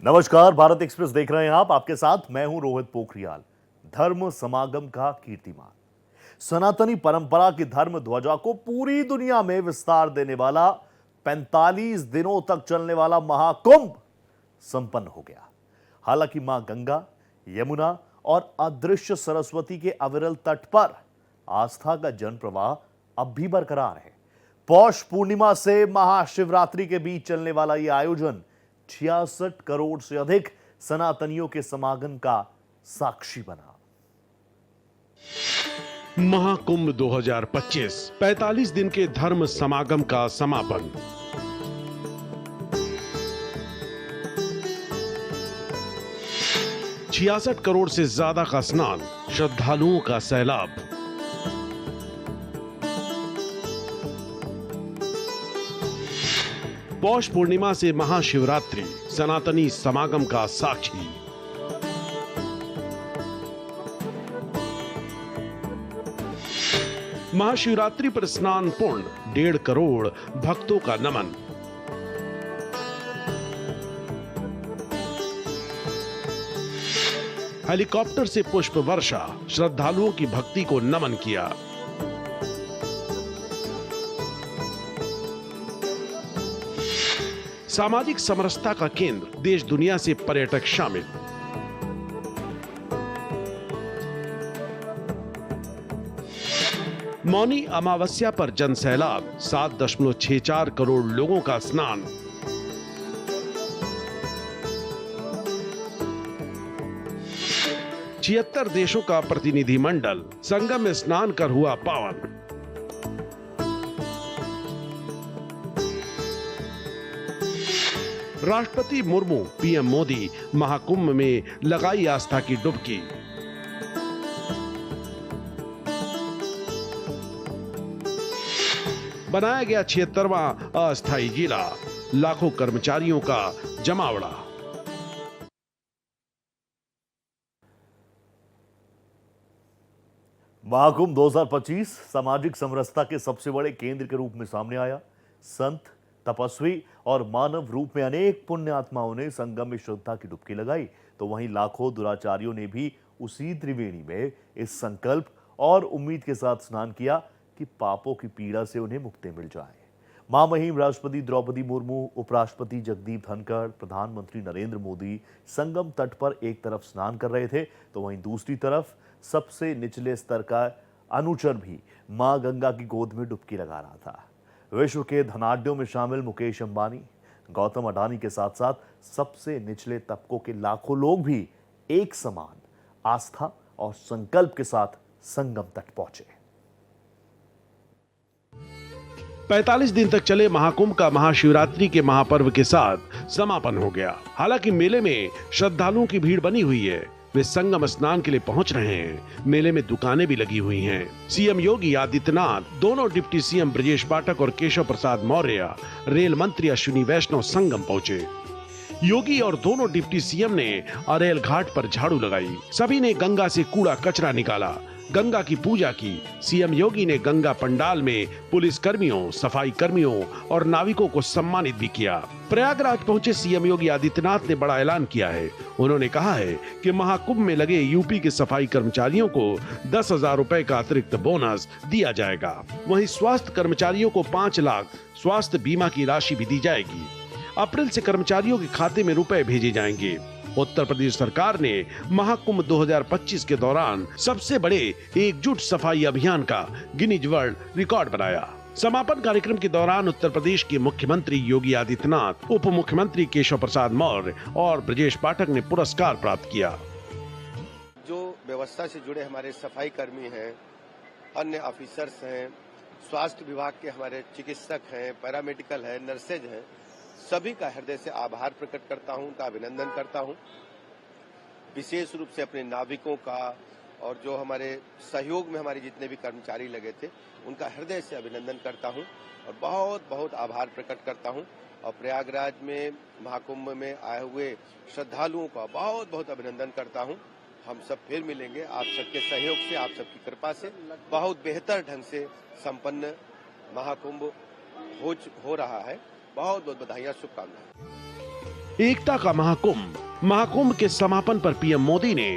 नमस्कार, भारत एक्सप्रेस देख रहे हैं आप। आपके साथ मैं हूं रोहित पोखरियाल। धर्म समागम का कीर्तिमान, सनातनी परंपरा की धर्म ध्वजा को पूरी दुनिया में विस्तार देने वाला 45 दिनों तक चलने वाला महाकुंभ संपन्न हो गया। हालांकि मां गंगा, यमुना और अदृश्य सरस्वती के अविरल तट पर आस्था का जन प्रवाह अब भी बरकरार है। पौष पूर्णिमा से महाशिवरात्रि के बीच चलने वाला यह आयोजन 66 करोड़ से अधिक सनातनियों के समागम का साक्षी बना। महाकुंभ 2025 45 दिन के धर्म समागम का समापन। छियासठ करोड़ से ज्यादा का स्नान, श्रद्धालुओं का सैलाब। पौष पूर्णिमा से महाशिवरात्रि, सनातनी समागम का साक्षी। महाशिवरात्रि पर स्नान पूर्ण, 1.5 करोड़ भक्तों का नमन। हेलीकॉप्टर से पुष्प वर्षा, श्रद्धालुओं की भक्ति को नमन किया। सामाजिक समरसता का केंद्र, देश दुनिया से पर्यटक शामिल। मौनी अमावस्या पर जनसैलाब, 7.64 करोड़ लोगों का स्नान। छिहत्तर देशों का प्रतिनिधिमंडल संगम में स्नान कर हुआ पावन। राष्ट्रपति मुर्मू, पीएम मोदी महाकुंभ में लगाई आस्था की डुबकी। बनाया गया 76वां अस्थायी जिला, लाखों कर्मचारियों का जमावड़ा। महाकुंभ 2025 सामाजिक समरसता के सबसे बड़े केंद्र के रूप में सामने आया। संत, तपस्वी और मानव रूप में अनेक पुण्य आत्माओं ने संगम में श्रद्धा की डुबकी लगाई, तो वहीं लाखों दुराचारियों ने भी उसी त्रिवेणी में इस संकल्प और उम्मीद के साथ स्नान किया कि पापों की पीड़ा से उन्हें मुक्ति मिल जाए। महामहिम राष्ट्रपति द्रौपदी मुर्मू, उपराष्ट्रपति जगदीप धनखड़, प्रधानमंत्री नरेंद्र मोदी संगम तट पर एक तरफ स्नान कर रहे थे, तो वहीं दूसरी तरफ सबसे निचले स्तर का अनुचर भी मां गंगा की गोद में डुबकी लगा रहा था। विश्व के धनाढ्यों में शामिल मुकेश अंबानी, गौतम अडानी के साथ साथ सबसे निचले तबकों के लाखों लोग भी एक समान आस्था और संकल्प के साथ संगम तट पहुंचे। 45 दिन तक चले महाकुंभ का महाशिवरात्रि के महापर्व के साथ समापन हो गया। हालांकि मेले में श्रद्धालुओं की भीड़ बनी हुई है, वे संगम स्नान के लिए पहुंच रहे हैं। मेले में दुकानें भी लगी हुई हैं। सीएम योगी आदित्यनाथ, दोनों डिप्टी सीएम ब्रजेश पाठक और केशव प्रसाद मौर्य, रेल मंत्री अश्विनी वैष्णव संगम पहुंचे। योगी और दोनों डिप्टी सीएम ने अरेल घाट पर झाड़ू लगाई। सभी ने गंगा से कूड़ा कचरा निकाला, गंगा की पूजा की। सीएम योगी ने गंगा पंडाल में पुलिस कर्मियों, सफाई कर्मियों और नाविकों को सम्मानित भी किया। प्रयागराज पहुंचे सीएम योगी आदित्यनाथ ने बड़ा ऐलान किया है। उन्होंने कहा है कि महाकुंभ में लगे यूपी के सफाई कर्मचारियों को 10,000 रुपए का अतिरिक्त बोनस दिया जाएगा। वहीं स्वास्थ्य कर्मचारियों को 5 लाख स्वास्थ्य बीमा की राशि भी दी जाएगी। अप्रैल से कर्मचारियों के खाते में रुपए भेजे जाएंगे। उत्तर प्रदेश सरकार ने महाकुंभ 2025 के दौरान सबसे बड़े एकजुट सफाई अभियान का गिनीज वर्ल्ड रिकॉर्ड बनाया। समापन कार्यक्रम के दौरान उत्तर प्रदेश के मुख्यमंत्री योगी आदित्यनाथ, उप मुख्यमंत्री केशव प्रसाद मौर्य और ब्रजेश पाठक ने पुरस्कार प्राप्त किया। जो व्यवस्था से जुड़े हमारे सफाई कर्मी हैं, अन्य ऑफिसर्स हैं, स्वास्थ्य विभाग के हमारे चिकित्सक हैं, पैरामेडिकल हैं, नर्सेज हैं, सभी का हृदय से आभार प्रकट करता हूं, उनका अभिनंदन करता हूं। विशेष रूप से अपने नाविकों का और जो हमारे सहयोग में हमारे जितने भी कर्मचारी लगे थे, उनका हृदय से अभिनंदन करता हूं और बहुत बहुत आभार प्रकट करता हूं। और प्रयागराज में महाकुंभ में आए हुए श्रद्धालुओं का बहुत बहुत अभिनंदन करता हूं। हम सब फिर मिलेंगे आप सबके सहयोग से, आप सबकी कृपा से। बहुत बेहतर ढंग से संपन्न महाकुंभ हो रहा है। बहुत बहुत बधाइयां, शुभकामनाएं। एकता का महाकुंभ। महाकुंभ के समापन पर पीएम मोदी ने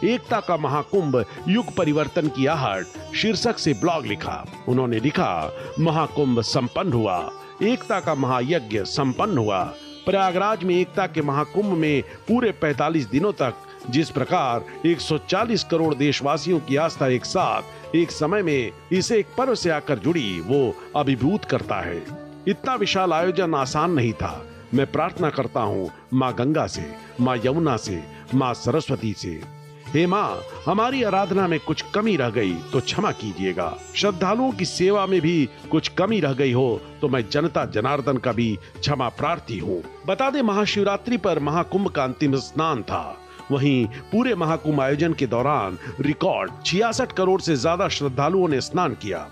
एकता का महाकुंभ युग परिवर्तन की आहट शीर्षक से ब्लॉग लिखा। उन्होंने लिखा, महाकुंभ संपन्न हुआ, एकता का महायज्ञ संपन्न हुआ। प्रयागराज में एकता के महाकुंभ में पूरे 45 दिनों तक जिस प्रकार 140 करोड़ देशवासियों की आस्था एक साथ एक समय में इसे एक पर्व से आकर जुड़ी, वो अभिभूत करता है। इतना विशाल आयोजन आसान नहीं था। मैं प्रार्थना करता हूँ माँ गंगा से, माँ यमुना से, माँ सरस्वती से, हे माँ, हमारी आराधना में कुछ कमी रह गई तो क्षमा कीजिएगा। श्रद्धालुओं की सेवा में भी कुछ कमी रह गई हो तो मैं जनता जनार्दन का भी क्षमा प्रार्थी हूँ। बता दें, महाशिवरात्रि पर महाकुंभ का अंतिम स्नान था। वहीं पूरे महाकुंभ आयोजन के दौरान रिकॉर्ड 66 करोड़ से ज्यादा श्रद्धालुओं ने स्नान किया।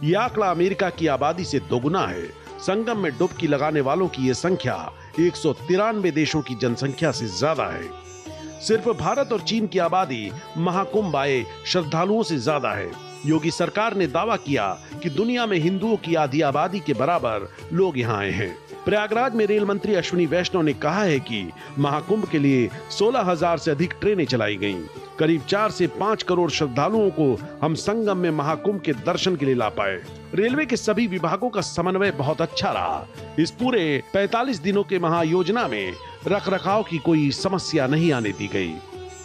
यह आंकड़ा अमेरिका की आबादी से दोगुना है। संगम में डुबकी लगाने वालों की यह संख्या 193 देशों की जनसंख्या से ज्यादा है। सिर्फ भारत और चीन की आबादी महाकुंभ आए श्रद्धालुओं से ज्यादा है। योगी सरकार ने दावा किया कि दुनिया में हिंदुओं की आधी आबादी के बराबर लोग यहाँ आए हैं। प्रयागराज में रेल मंत्री अश्विनी वैष्णव ने कहा है कि महाकुंभ के लिए 16,000 से अधिक ट्रेनें चलाई गईं। करीब 4 से 5 करोड़ श्रद्धालुओं को हम संगम में महाकुंभ के दर्शन के लिए ला पाए। रेलवे के सभी विभागों का समन्वय बहुत अच्छा रहा। इस पूरे 45 दिनों के महायोजना में रखरखाव की कोई समस्या नहीं आने दी गई।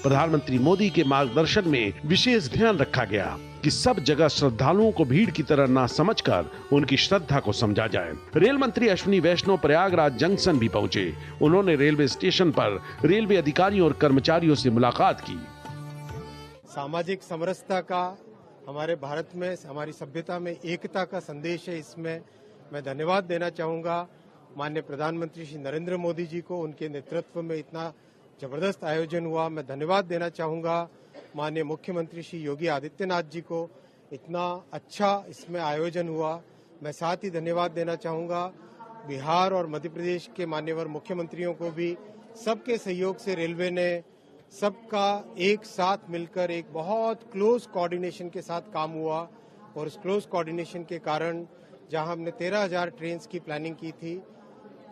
प्रधानमंत्री मोदी के मार्गदर्शन में विशेष ध्यान रखा गया कि सब जगह श्रद्धालुओं को भीड़ की तरह ना समझकर उनकी श्रद्धा को समझा जाए। रेल मंत्री अश्विनी वैष्णव प्रयागराज जंक्शन भी पहुंचे। उन्होंने रेलवे स्टेशन पर रेलवे अधिकारियों और कर्मचारियों से मुलाकात की। सामाजिक समरसता का हमारे भारत में, हमारी सभ्यता में एकता का संदेश है। इसमें मैं धन्यवाद देना चाहूँगा माननीय प्रधानमंत्री श्री नरेंद्र मोदी जी को। उनके नेतृत्व में इतना जबरदस्त आयोजन हुआ। मैं धन्यवाद देना चाहूँगा माननीय मुख्यमंत्री श्री योगी आदित्यनाथ जी को। इतना अच्छा इसमें आयोजन हुआ। मैं साथ ही धन्यवाद देना चाहूँगा बिहार और मध्य प्रदेश के मान्यवर मुख्यमंत्रियों को भी। सबके सहयोग से रेलवे ने सबका एक साथ मिलकर एक बहुत क्लोज कोऑर्डिनेशन के साथ काम हुआ और उस क्लोज कोऑर्डिनेशन के कारण जहां हमने 13,000 ट्रेन की प्लानिंग की थी,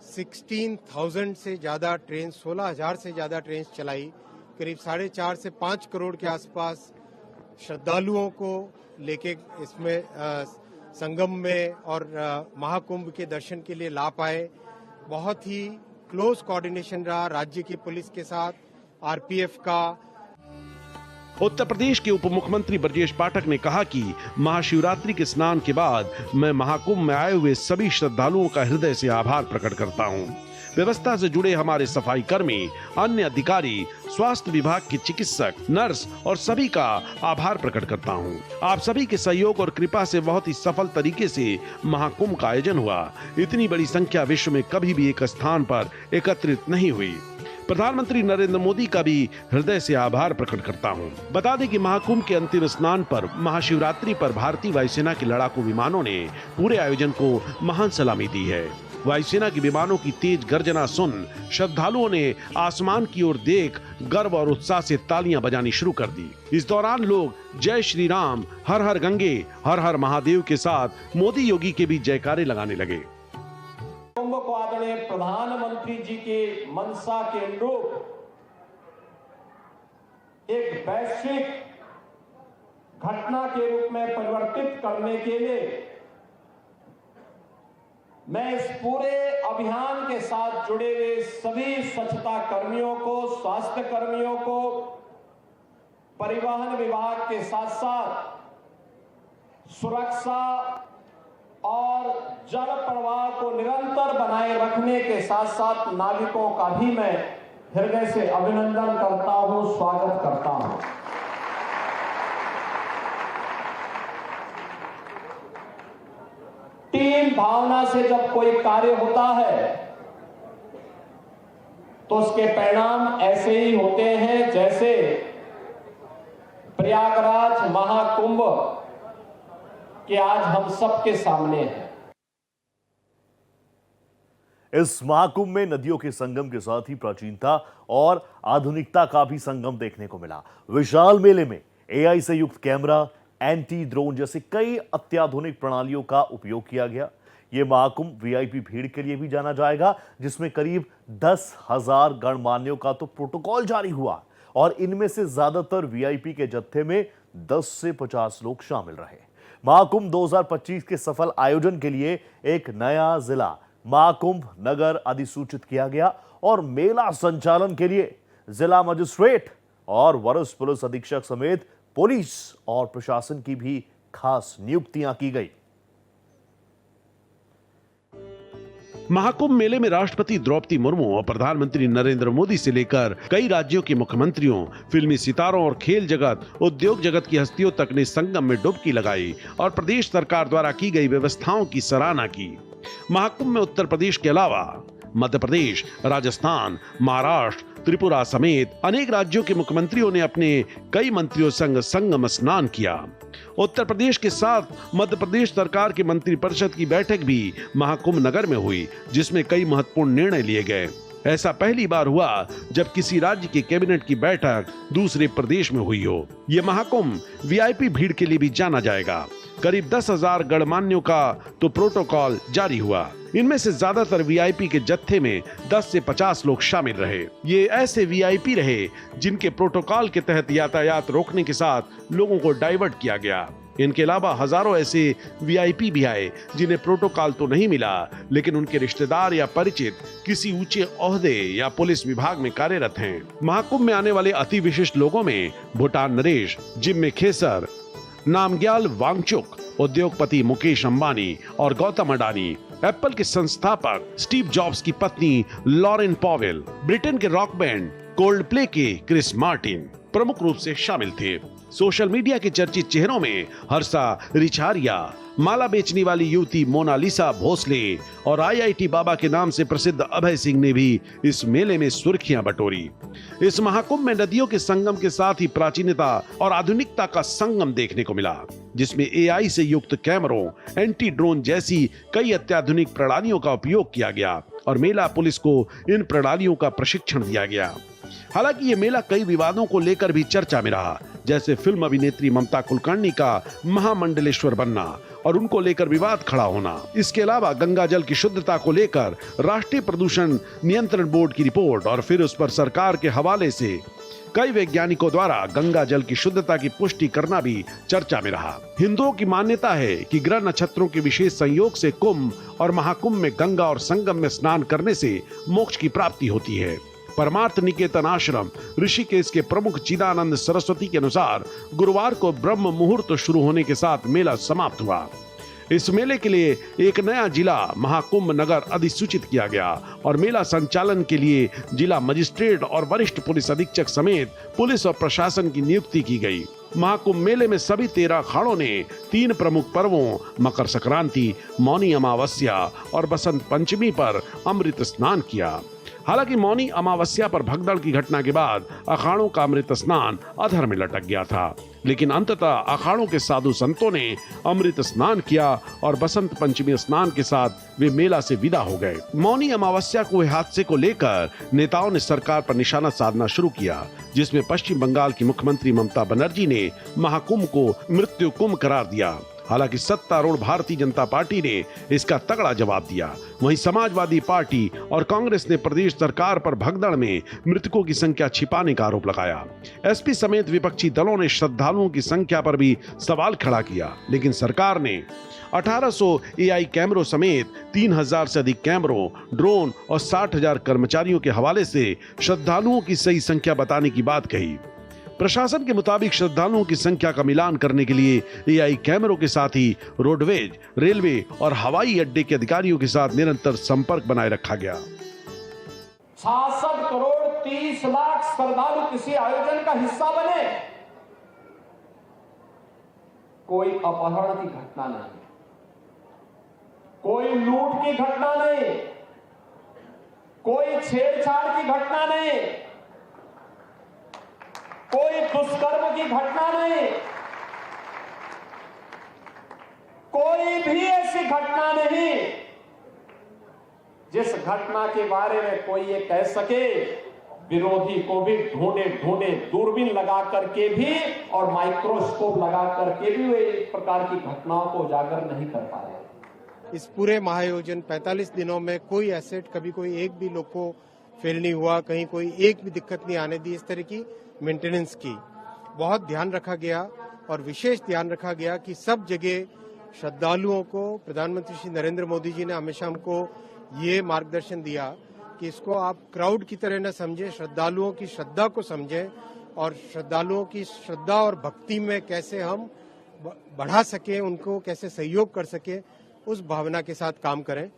16,000 से ज़्यादा ट्रेन, 16,000 से ज़्यादा ट्रेन चलाई। करीब 4.5 से 5 करोड़ के आसपास श्रद्धालुओं को लेके इसमें संगम में और महाकुंभ के दर्शन के लिए ला पाए। बहुत ही क्लोज कोऑर्डिनेशन रहा राज्य की पुलिस के साथ, आरपीएफ का। उत्तर प्रदेश के उप मुख्यमंत्री ब्रजेश पाठक ने कहा कि महाशिवरात्रि के स्नान के बाद मैं महाकुंभ में आए हुए सभी श्रद्धालुओं का हृदय से आभार प्रकट करता हूं। व्यवस्था से जुड़े हमारे सफाई कर्मी, अन्य अधिकारी, स्वास्थ्य विभाग के चिकित्सक, नर्स और सभी का आभार प्रकट करता हूं। आप सभी के सहयोग और कृपा से बहुत ही सफल तरीके से महाकुंभ का आयोजन हुआ। इतनी बड़ी संख्या विश्व में कभी भी एक स्थान पर एकत्रित नहीं हुई। प्रधानमंत्री नरेंद्र मोदी का भी हृदय से आभार प्रकट करता हूं। बता दें कि महाकुंभ के अंतिम स्नान पर महाशिवरात्रि पर भारतीय वायुसेना के लड़ाकू विमानों ने पूरे आयोजन को महान सलामी दी है। वायुसेना के विमानों की तेज गर्जना सुन श्रद्धालुओं ने आसमान की ओर देख गर्व और उत्साह से तालियां बजानी शुरू कर दी। इस दौरान लोग जय श्री राम, हर हर गंगे, हर हर महादेव के साथ मोदी योगी के भी जयकारे लगाने लगे। कुंभ को आदरणीय प्रधानमंत्री जी की मंशा के अनुरूप एक वैश्विक घटना के रूप में परिवर्तित करने के लिए मैं इस पूरे अभियान के साथ जुड़े हुए सभी स्वच्छता कर्मियों को, स्वास्थ्य कर्मियों को, परिवहन विभाग के साथ साथ सुरक्षा और जल प्रवाह को निरंतर बनाए रखने के साथ साथ नागरिकों का भी मैं हृदय से अभिनंदन करता हूं, स्वागत करता हूं। टीम भावना से जब कोई कार्य होता है तो उसके परिणाम ऐसे ही होते हैं जैसे प्रयागराज महाकुंभ कि आज हम सबके सामने है। इस महाकुंभ में नदियों के संगम के साथ ही प्राचीनता और आधुनिकता का भी संगम देखने को मिला। विशाल मेले में एआई से युक्त कैमरा, एंटी ड्रोन जैसे कई अत्याधुनिक प्रणालियों का उपयोग किया गया। ये महाकुंभ वीआईपी भीड़ के लिए भी जाना जाएगा, जिसमें करीब 10,000 गणमान्यों का तो प्रोटोकॉल जारी हुआ और इनमें से ज्यादातर वीआईपी के जत्थे में 10 से 50 लोग शामिल रहे। महाकुंभ 2025 के सफल आयोजन के लिए एक नया जिला महाकुंभ नगर अधिसूचित किया गया और मेला संचालन के लिए जिला मजिस्ट्रेट और वरिष्ठ पुलिस अधीक्षक समेत पुलिस और प्रशासन की भी खास नियुक्तियां की गई। महाकुंभ मेले में राष्ट्रपति द्रौपदी मुर्मू और प्रधानमंत्री नरेंद्र मोदी से लेकर कई राज्यों के मुख्यमंत्रियों, फिल्मी सितारों और खेल जगत, उद्योग जगत की हस्तियों तक ने संगम में डुबकी लगाई और प्रदेश सरकार द्वारा की गई व्यवस्थाओं की सराहना की। महाकुंभ में उत्तर प्रदेश के अलावा मध्य प्रदेश, राजस्थान, महाराष्ट्र, त्रिपुरा समेत अनेक राज्यों के मुख्यमंत्रियों ने अपने कई मंत्रियों संग संगम स्नान किया। उत्तर प्रदेश के साथ मध्य प्रदेश सरकार के मंत्रिपरिषद की बैठक भी महाकुंभ नगर में हुई, जिसमें कई महत्वपूर्ण निर्णय लिए गए। ऐसा पहली बार हुआ जब किसी राज्य के कैबिनेट की बैठक दूसरे प्रदेश में हुई हो। ये महाकुंभ वीआईपी भीड़ के लिए भी जाना जाएगा। करीब 10,000 गणमान्यों का तो प्रोटोकॉल जारी हुआ। इनमें से ज्यादातर वीआईपी के जत्थे में 10 से 50 लोग शामिल रहे। ये ऐसे वीआईपी रहे जिनके प्रोटोकॉल के तहत यातायात रोकने के साथ लोगों को डाइवर्ट किया गया। इनके अलावा हजारों ऐसे वीआईपी भी आए जिन्हें प्रोटोकॉल तो नहीं मिला, लेकिन उनके रिश्तेदार या परिचित किसी ऊंचे ओहदे या पुलिस विभाग में कार्यरत हैं। महाकुंभ में आने वाले अति विशिष्ट लोगों में भूटान नरेश, जिम्मी खेसर, नामग्याल वांगचुक, उद्योगपति मुकेश अंबानी और गौतम अडानी, एप्पल के संस्थापक स्टीव जॉब्स की पत्नी लॉरेन पॉवेल, ब्रिटेन के रॉक बैंड कोल्डप्ले के क्रिस मार्टिन प्रमुख रूप से शामिल थे। सोशल मीडिया के चर्चित चेहरों में हर्षा रिछारिया, माला बेचने वाली युवती मोनालिसा भोसले और आईआईटी बाबा के नाम से प्रसिद्ध अभय सिंह ने भी इस मेले में सुर्खियां बटोरी। इस महाकुंभ में नदियों के संगम के साथ ही प्राचीनता और आधुनिकता का संगम देखने को मिला, जिसमें एआई से युक्त कैमरों, एंटी ड्रोन जैसी कई अत्याधुनिक प्रणालियों का उपयोग किया गया और मेला पुलिस को इन प्रणालियों का प्रशिक्षण दिया गया। हालांकि ये मेला कई विवादों को लेकर भी चर्चा में रहा, जैसे फिल्म अभिनेत्री ममता कुलकर्णी का महामंडलेश्वर बनना और उनको लेकर विवाद खड़ा होना। इसके अलावा गंगा जल की शुद्धता को लेकर राष्ट्रीय प्रदूषण नियंत्रण बोर्ड की रिपोर्ट और फिर उस पर सरकार के हवाले से कई वैज्ञानिकों द्वारा गंगा जल की शुद्धता की पुष्टि करना भी चर्चा में रहा। हिंदुओं की मान्यता है कि ग्रह नक्षत्रों के विशेष संयोग से कुंभ और महाकुंभ में गंगा और संगम में स्नान करने से मोक्ष की प्राप्ति होती है। परमार्थ निकेतन आश्रम ऋषिकेश के प्रमुख चिदानंद सरस्वती के अनुसार गुरुवार को ब्रह्म मुहूर्त शुरू होने के साथ मेला समाप्त हुआ। इस मेले के लिए एक नया जिला महाकुंभ नगर अधिसूचित किया गया और मेला संचालन के लिए जिला मजिस्ट्रेट और वरिष्ठ पुलिस अधीक्षक समेत पुलिस और प्रशासन की नियुक्ति की गई। महाकुंभ मेले में सभी 13 अखाड़ों ने 3 प्रमुख पर्वों मकर संक्रांति, मौनी अमावस्या और बसंत पंचमी पर अमृत स्नान किया। हालांकि मौनी अमावस्या पर भगदड़ की घटना के बाद अखाड़ों का अमृत स्नान अधर में लटक गया था, लेकिन अंततः अखाड़ों के साधु संतों ने अमृत स्नान किया और बसंत पंचमी स्नान के साथ वे मेला से विदा हो गए। मौनी अमावस्या को हुए हादसे को लेकर नेताओं ने सरकार पर निशाना साधना शुरू किया, जिसमें पश्चिम बंगाल की मुख्यमंत्री ममता बनर्जी ने महाकुंभ को मृत्यु कुंभ करार दिया। हालांकि सत्तारूढ़ भारतीय जनता पार्टी ने इसका तगड़ा जवाब दिया। वहीं समाजवादी पार्टी और कांग्रेस ने प्रदेश सरकार पर भगदड़ में मृतकों की संख्या छिपाने का आरोप लगाया। एसपी समेत विपक्षी दलों ने श्रद्धालुओं की संख्या पर भी सवाल खड़ा किया, लेकिन सरकार ने 1800 एआई कैमरों समेत 3000 से अधिक कैमरों, ड्रोन और 60,000 कर्मचारियों के हवाले से श्रद्धालुओं की सही संख्या बताने की बात कही। प्रशासन के मुताबिक श्रद्धालुओं की संख्या का मिलान करने के लिए एआई कैमरों के साथ ही रोडवेज, रेलवे और हवाई अड्डे के अधिकारियों के साथ निरंतर संपर्क बनाए रखा गया। 66 करोड़ 30 लाख श्रद्धालु किसी आयोजन का हिस्सा बने, कोई अपहरण की घटना नहीं, कोई लूट की घटना नहीं, कोई छेड़छाड़ की घटना नहीं, कोई दुष्कर्म की घटना नहीं, कोई भी ऐसी घटना नहीं जिस घटना के बारे में कोई ये कह सके विरोधी को भी ढूंढे दूरबीन लगा करके भी और माइक्रोस्कोप लगा करके भी वे इस प्रकार की घटनाओं को उजागर नहीं कर पा रहे। इस पूरे महाआयोजन 45 दिनों में कोई एसेट कभी कोई एक भी लोग को फेल नहीं हुआ, कहीं कोई एक भी दिक्कत नहीं आने दी। इस तरह की मेंटेनेंस की बहुत ध्यान रखा गया और विशेष ध्यान रखा गया कि सब जगह श्रद्धालुओं को प्रधानमंत्री श्री नरेंद्र मोदी जी ने हमेशा हमको ये मार्गदर्शन दिया कि इसको आप क्राउड की तरह न समझें, श्रद्धालुओं की श्रद्धा को समझें और श्रद्धालुओं की श्रद्धा और भक्ति में कैसे हम बढ़ा सकें, उनको कैसे सहयोग कर सकें, उस भावना के साथ काम करें।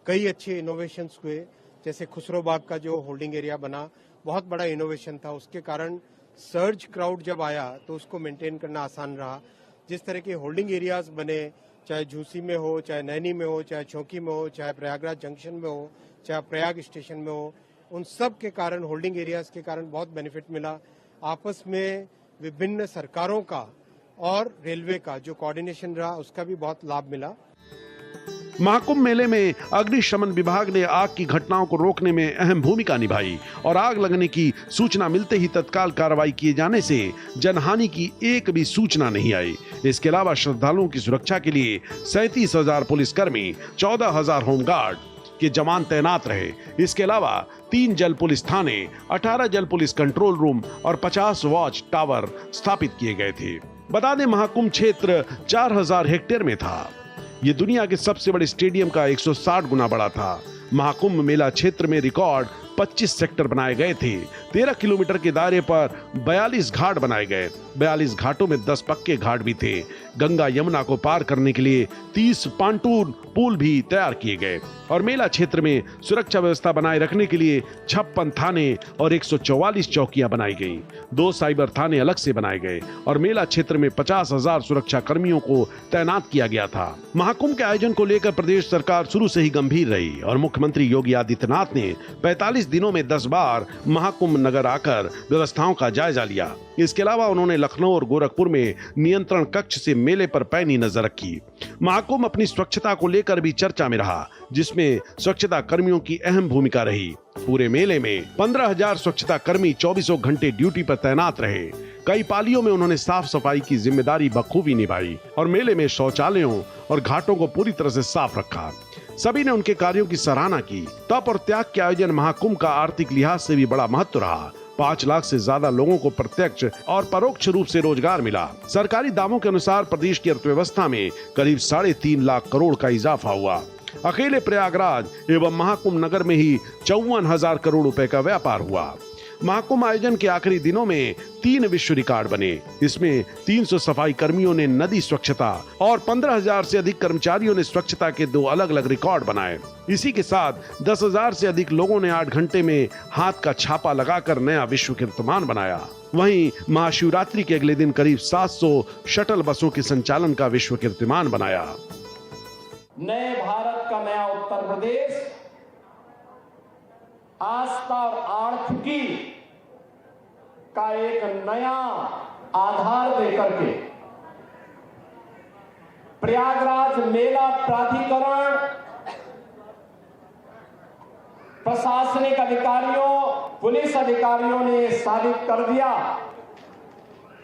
कई अच्छे इनोवेशंस हुए, जैसे खुसरो बाग का जो होल्डिंग एरिया बना, बहुत बड़ा इनोवेशन था। उसके कारण सर्ज क्राउड जब आया तो उसको मेंटेन करना आसान रहा। जिस तरह के होल्डिंग एरियाज बने, चाहे झूसी में हो, चाहे नैनी में हो, चाहे चौकी में हो, चाहे प्रयागराज जंक्शन में हो, चाहे प्रयाग स्टेशन में हो, उन सब के कारण, होल्डिंग एरियाज के कारण बहुत बेनिफिट मिला। आपस में विभिन्न सरकारों का और रेलवे का जो कोऑर्डिनेशन रहा, उसका भी बहुत लाभ मिला। महाकुंभ मेले में अग्निशमन विभाग ने आग की घटनाओं को रोकने में अहम भूमिका निभाई और आग लगने की सूचना मिलते ही तत्काल कार्रवाई किए जाने से जनहानि की एक भी सूचना नहीं आई। इसके अलावा श्रद्धालुओं की सुरक्षा के लिए 37,000 पुलिसकर्मी, 14,000 होमगार्ड के जवान तैनात रहे। इसके अलावा 3 जल पुलिस थाने, 18 जल पुलिस कंट्रोल रूम और 50 वॉच टावर स्थापित किए गए थे। बता दें, महाकुंभ क्षेत्र 4000 हेक्टेयर में था। ये दुनिया के सबसे बड़े स्टेडियम का 160 गुना बड़ा था। महाकुंभ मेला क्षेत्र में रिकॉर्ड 25 सेक्टर बनाए गए थे। 13 किलोमीटर के दायरे पर 42 घाट बनाए गए। 42 घाटों में 10 पक्के घाट भी थे। गंगा यमुना को पार करने के लिए 30 पांटून पुल भी तैयार किए गए और मेला क्षेत्र में सुरक्षा व्यवस्था बनाए रखने के लिए 56 थाने और 144 चौकियां बनाई गईं। 2 साइबर थाने अलग से बनाए गए और मेला क्षेत्र में 50,000 सुरक्षा कर्मियों को तैनात किया गया था। महाकुंभ के आयोजन को लेकर प्रदेश सरकार शुरू से ही गंभीर रही और मुख्यमंत्री योगी आदित्यनाथ ने 45 दिनों में 10 बार महाकुंभ नगर आकर व्यवस्थाओं का जायजा लिया। इसके अलावा उन्होंने लखनऊ और गोरखपुर में नियंत्रण कक्ष से मेले पर पैनी नजर रखी। महाकुंभ अपनी स्वच्छता को लेकर भी चर्चा में रहा, जिसमें स्वच्छता कर्मियों की अहम भूमिका रही। पूरे मेले में 15,000 स्वच्छता कर्मी 24 घंटे ड्यूटी पर तैनात रहे। कई पालियों में उन्होंने साफ सफाई की जिम्मेदारी बखूबी निभाई और मेले में शौचालयों और घाटों को पूरी तरह से साफ रखा। सभी ने उनके कार्यों की सराहना की। तप और त्याग के आयोजन महाकुंभ का आर्थिक लिहाज से भी बड़ा महत्व रहा। 5 लाख से ज्यादा लोगों को प्रत्यक्ष और परोक्ष रूप से रोजगार मिला। सरकारी दावों के अनुसार प्रदेश की अर्थव्यवस्था में करीब 3.5 लाख करोड़ का इजाफा हुआ। अकेले प्रयागराज एवं महाकुंभ नगर में ही 54,000 करोड़ रुपए का व्यापार हुआ। महाकुंभ आयोजन के आखिरी दिनों में 3 विश्व रिकॉर्ड बने। इसमें 300 सफाई कर्मियों ने नदी स्वच्छता और 15,000 से अधिक कर्मचारियों ने स्वच्छता के 2 अलग अलग रिकॉर्ड बनाए। इसी के साथ 10,000 से अधिक लोगों ने 8 घंटे में हाथ का छापा लगाकर नया विश्व कीर्तिमान बनाया। वहीं महाशिवरात्रि के अगले दिन करीब 700 शटल बसों के संचालन का विश्व कीर्तिमान बनाया। नए भारत का नया उत्तर प्रदेश आस्था और आर्थिकी का एक नया आधार देकर के प्रयागराज मेला प्राधिकरण, प्रशासनिक अधिकारियों, पुलिस अधिकारियों ने साबित कर दिया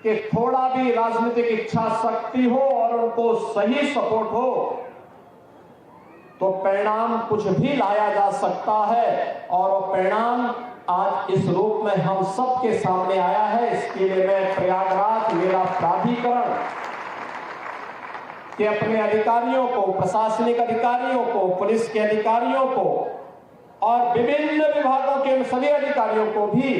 कि थोड़ा भी राजनीतिक इच्छा शक्ति हो और उनको सही सपोर्ट हो तो परिणाम कुछ भी लाया जा सकता है। और वो परिणाम आज इस रूप में हम सबके सामने आया है। इसके लिए मैं प्रयागराज मेला प्राधिकरण के अपने अधिकारियों को, प्रशासनिक अधिकारियों को, पुलिस के अधिकारियों को और विभिन्न विभागों के सभी अधिकारियों को भी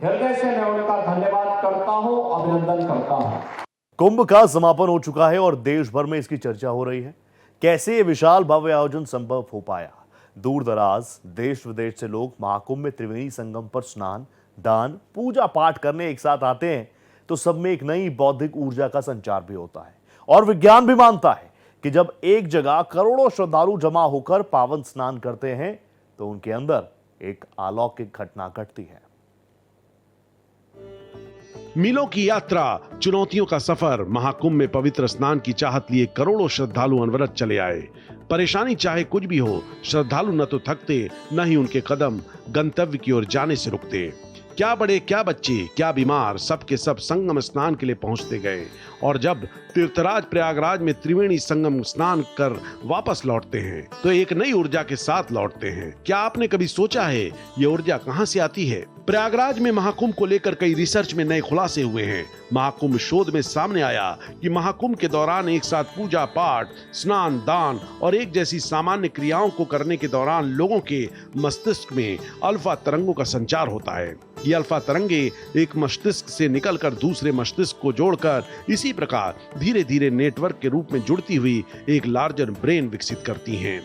हृदय से मैं उनका धन्यवाद करता हूं, अभिनंदन करता हूं। कुंभ का समापन हो चुका है और देश भर में इसकी चर्चा हो रही है। कैसे ये विशाल भव्य आयोजन संभव हो पाया? दूर दराज देश विदेश से लोग महाकुंभ में त्रिवेणी संगम पर स्नान, दान, पूजा पाठ करने एक साथ आते हैं तो सब में एक नई बौद्धिक ऊर्जा का संचार भी होता है। और विज्ञान भी मानता है कि जब एक जगह करोड़ों श्रद्धालु जमा होकर पावन स्नान करते हैं तो उनके अंदर एक अलौकिक घटना घटती है। मीलों की यात्रा, चुनौतियों का सफर। महाकुंभ में पवित्र स्नान की चाहत लिए करोड़ों श्रद्धालु अनवरत चले आए। परेशानी चाहे कुछ भी हो, श्रद्धालु न तो थकते, न ही उनके कदम गंतव्य की ओर जाने से रुकते। क्या बड़े क्या बच्चे क्या बीमार सब के सब संगम स्नान के लिए पहुंचते गए। और जब तीर्थराज प्रयागराज में त्रिवेणी संगम स्नान कर वापस लौटते हैं तो एक नई ऊर्जा के साथ लौटते हैं। क्या आपने कभी सोचा है ये ऊर्जा कहां से आती है? प्रयागराज में महाकुंभ को लेकर कई रिसर्च में नए खुलासे हुए हैं। महाकुंभ शोध में सामने आया कि महाकुंभ के दौरान एक साथ पूजा पाठ, स्नान, दान और एक जैसी सामान्य क्रियाओं को करने के दौरान लोगों के मस्तिष्क में अल्फा तरंगों का संचार होता है। ये अल्फा तरंगे एक मस्तिष्क से निकलकर दूसरे मस्तिष्क को जोड़कर इसी प्रकार धीरे धीरे नेटवर्क के रूप में जुड़ती हुई एक लार्जर ब्रेन विकसित करती हैं।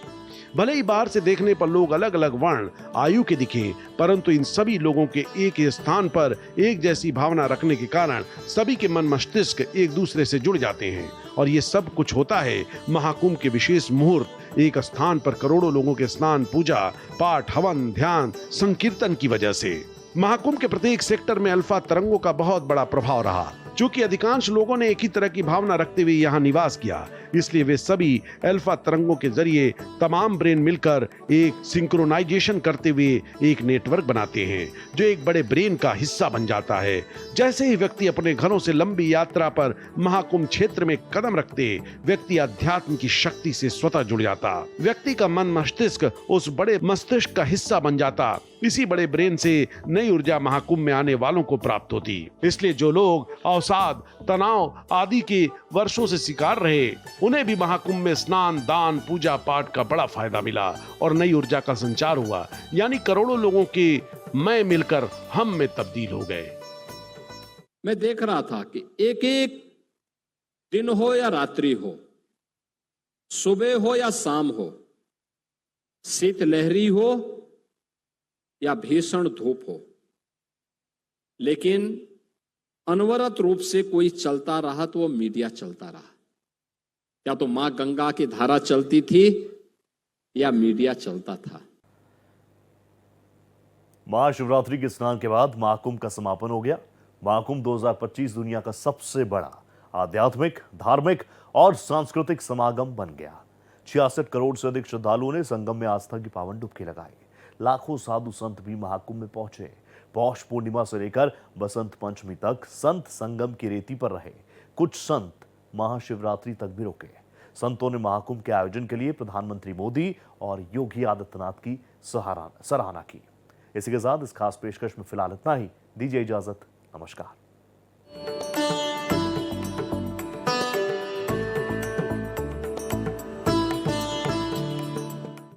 भले ही बाहर से देखने पर लोग अलग अलग वर्ण आयु के दिखें, परंतु इन सभी लोगों के एक ही स्थान पर एक जैसी भावना रखने के कारण सभी के मन मस्तिष्क एक दूसरे से जुड़ जाते हैं। और ये सब कुछ होता है महाकुंभ के विशेष मुहूर्त एक स्थान पर करोड़ों लोगों के स्नान, पूजा पाठ, हवन, ध्यान, संकीर्तन की वजह से। महाकुंभ के प्रत्येक सेक्टर में अल्फा तरंगों का बहुत बड़ा प्रभाव रहा। चूंकि अधिकांश लोगों ने एक ही तरह की भावना रखते हुए यहाँ निवास किया, इसलिए वे सभी अल्फा तरंगों के जरिए तमाम ब्रेन मिलकर एक सिंक्रोनाइजेशन करते हुए एक नेटवर्क बनाते हैं जो एक बड़े ब्रेन का हिस्सा बन जाता है। जैसे ही व्यक्ति अपने घरों से लंबी यात्रा पर महाकुंभ क्षेत्र में कदम रखते, व्यक्ति अध्यात्म की शक्ति से स्वतः जुड़ जाता। व्यक्ति का मन मस्तिष्क उस बड़े मस्तिष्क का हिस्सा बन जाता। इसी बड़े ब्रेन से नई ऊर्जा महाकुंभ में आने वालों को प्राप्त होती। इसलिए जो लोग अवसाद, तनाव आदि के वर्षों से शिकार रहे, उन्हें भी महाकुंभ में स्नान, दान, पूजा पाठ का बड़ा फायदा मिला और नई ऊर्जा का संचार हुआ। यानी करोड़ों लोगों के मैं मिलकर हम में तब्दील हो गए। मैं देख रहा था कि एक एक दिन हो या रात्रि हो, सुबह हो या शाम हो, शीतलहरी हो या भीषण धूप हो, लेकिन अनवरत रूप से कोई चलता रहा तो वो मीडिया चलता रहा। या तो मां गंगा की धारा चलती थी या मीडिया चलता था। महाशिवरात्रि के स्नान के बाद महाकुंभ का समापन हो गया। महाकुंभ 2025 दुनिया का सबसे बड़ा आध्यात्मिक, धार्मिक और सांस्कृतिक समागम बन गया। 66 करोड़ से अधिक श्रद्धालुओं ने संगम में आस्था की पावन डुबकी लगाई। लाखों साधु संत भी महाकुंभ में पहुंचे। पौष पूर्णिमा से लेकर बसंत पंचमी तक संत संगम की रेती पर रहे। कुछ संत महाशिवरात्रि तक भी रुके। संतों ने महाकुंभ के आयोजन के लिए प्रधानमंत्री मोदी और योगी आदित्यनाथ की सराहना की। इसी के साथ इस खास पेशकश में फिलहाल इतना ही। दीजिए इजाजत। नमस्कार।